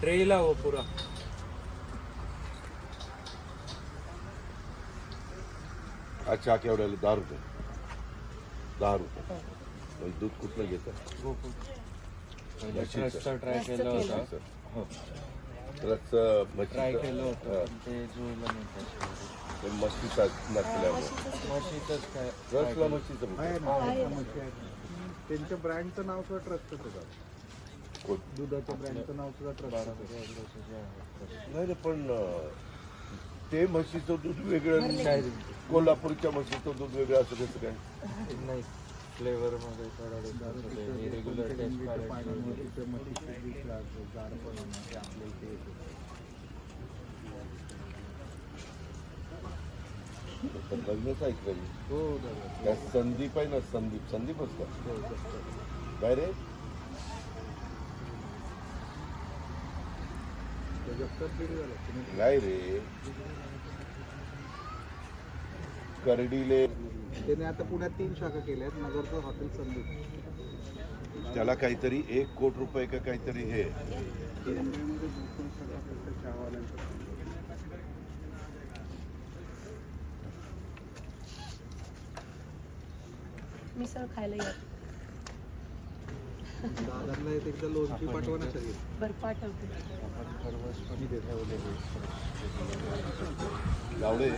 ट्रेला हो पूरा. अच्छा केवढ्याला 10 रुपये 10 रुपये. म्हणजे दूध कुठलं घेतं? रस्सा ट्राय केलं होतं. हो रसचं ट्राय म्हशीचं केलं होतं पण ते जुळलं नाही त्याच्यामध्ये. ते म्हशीचा नसल्यामुळे म्हशीचंच काय रसला म्हशीचं त्यांच्या ब्रँडचं नाव सुद्धा ट्रस्टच होतं. कोण? दुधाच्या ब्रँडचं नाव सुद्धा ट्रस्ट नाही रे पण ते म्हशीचं दूध वेगळं काय कोल्हापूरच्या म्हशीचं दूध वेगळं असं कसं काय? नाही फ्लेवरमध्ये थोडा डिफरन्स होते. रेग्युलर टेस्ट पाण्यामुळे तिथे म्हशीचे दूध लागतं, गार पण होणं ते आपल्या इथे येतं. तर लग्नच ऐकलं मी. हो दादा. त्या संदीप आहे ना संदीप असतं काय रे? जगतात दीड झालं. नाही रे करडीले त्याने आता पुण्यात 3 शाखा केल्या आहेत. नगरचं हॉटेल संदीप. त्याला काहीतरी 1 कोटी रुपये का काहीतरी हे मुंबईमध्ये 2 शाखा फक्त चहावाल्यांचं. मिसळ खायला या. दादांना एकदा लोणची पाठवा ना सगळी. बरं पाठवते. गावडे